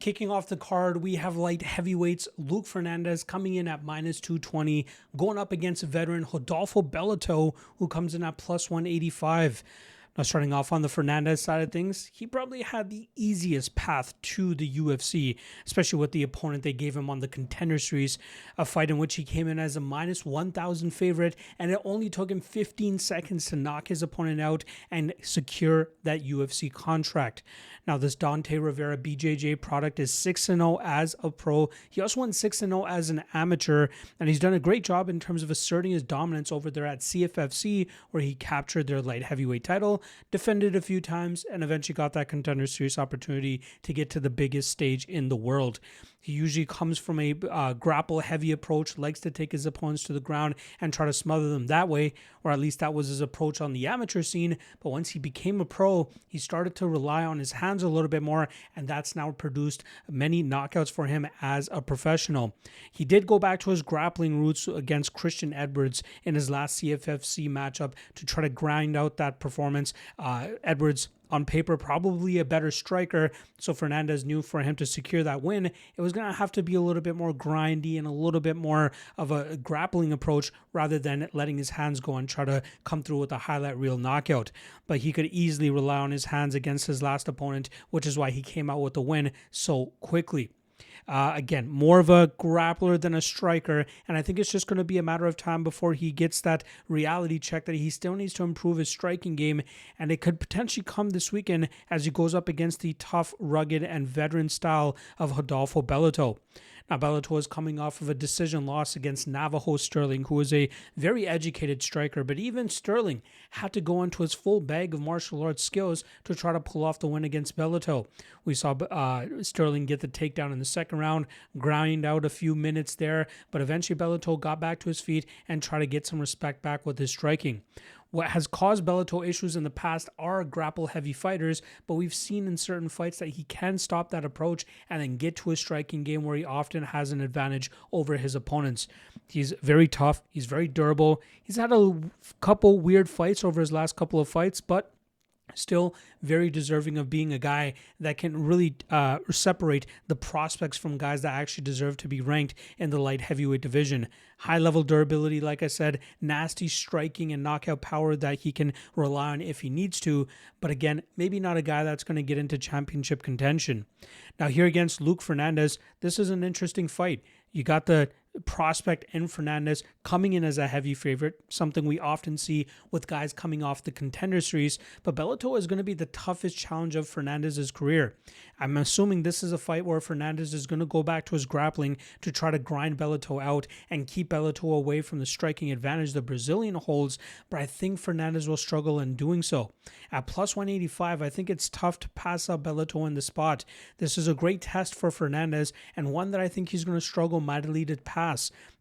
Kicking off the card, we have light heavyweights Luke Fernandez coming in at minus 220, going up against veteran Rodolfo Bellato, who comes in at plus 185. Now, starting off on the Fernandez side of things, he probably had the easiest path to the UFC, especially with the opponent they gave him on the Contender Series, a fight in which he came in as a minus 1,000 favorite, and it only took him 15 seconds to knock his opponent out and secure that UFC contract. Now, this Dante Rivera BJJ product is 6-0 as a pro. He also went 6-0 as an amateur, and he's done a great job in terms of asserting his dominance over there at CFFC, where he captured their light heavyweight title, defended a few times, and eventually got that Contender Series opportunity to get to the biggest stage in the world. He usually comes from a grapple-heavy approach, likes to take his opponents to the ground and try to smother them that way, or at least that was his approach on the amateur scene. But once he became a pro, he started to rely on his hands a little bit more, and that's now produced many knockouts for him as a professional. He did go back to his grappling roots against Christian Edwards in his last CFFC matchup to try to grind out that performance. Edwards, on paper, probably a better striker, so Fernandez knew for him to secure that win, it was going to have to be a little bit more grindy and a little bit more of a grappling approach rather than letting his hands go and try to come through with a highlight reel knockout. But he could easily rely on his hands against his last opponent, which is why he came out with the win so quickly. Again, more of a grappler than a striker, and I think it's just going to be a matter of time before he gets that reality check that he still needs to improve his striking game, and it could potentially come this weekend as he goes up against the tough, rugged, and veteran style of Rodolfo Bellato. Now, Bellato is coming off of a decision loss against Navajo Sterling, who is a very educated striker, but even Sterling had to go into his full bag of martial arts skills to try to pull off the win against Bellato. We saw Sterling get the takedown in the second round, grind out a few minutes there, but eventually Bellato got back to his feet and tried to get some respect back with his striking. What has caused Bellato issues in the past are grapple-heavy fighters, but we've seen in certain fights that he can stop that approach and then get to a striking game where he often has an advantage over his opponents. He's very tough. He's very durable. He's had a couple weird fights over his last couple of fights, but still very deserving of being a guy that can really separate the prospects from guys that actually deserve to be ranked in the light heavyweight division. High level durability, like I said, nasty striking and knockout power that he can rely on if he needs to, but again, maybe not a guy that's going to get into championship contention. Now here against Luke Fernandez, this is an interesting fight. You got the prospect in Fernandez coming in as a heavy favorite, something we often see with guys coming off the Contender Series, but Bellato is going to be the toughest challenge of Fernandez's career. I'm assuming this is a fight where Fernandez is going to go back to his grappling to try to grind Bellato out and keep Bellato away from the striking advantage the Brazilian holds, but I think Fernandez will struggle in doing so. At plus 185, I think it's tough to pass up Bellato in the spot. This is a great test for Fernandez and one that I think he's going to struggle mightily to pass.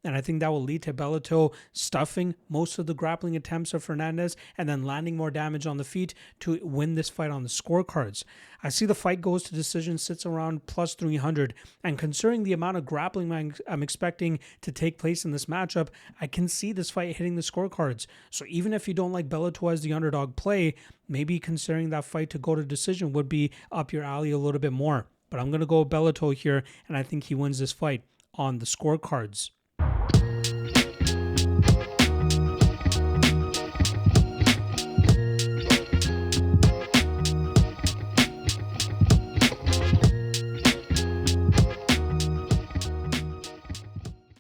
And I think that will lead to Bellato stuffing most of the grappling attempts of Fernandez and then landing more damage on the feet to win this fight on the scorecards. I see the fight goes to decision, sits around plus 300. And considering the amount of grappling I'm expecting to take place in this matchup, I can see this fight hitting the scorecards. So even if you don't like Bellato as the underdog play, maybe considering that fight to go to decision would be up your alley a little bit more. But I'm going to go Bellato here, and I think he wins this fight on the scorecards.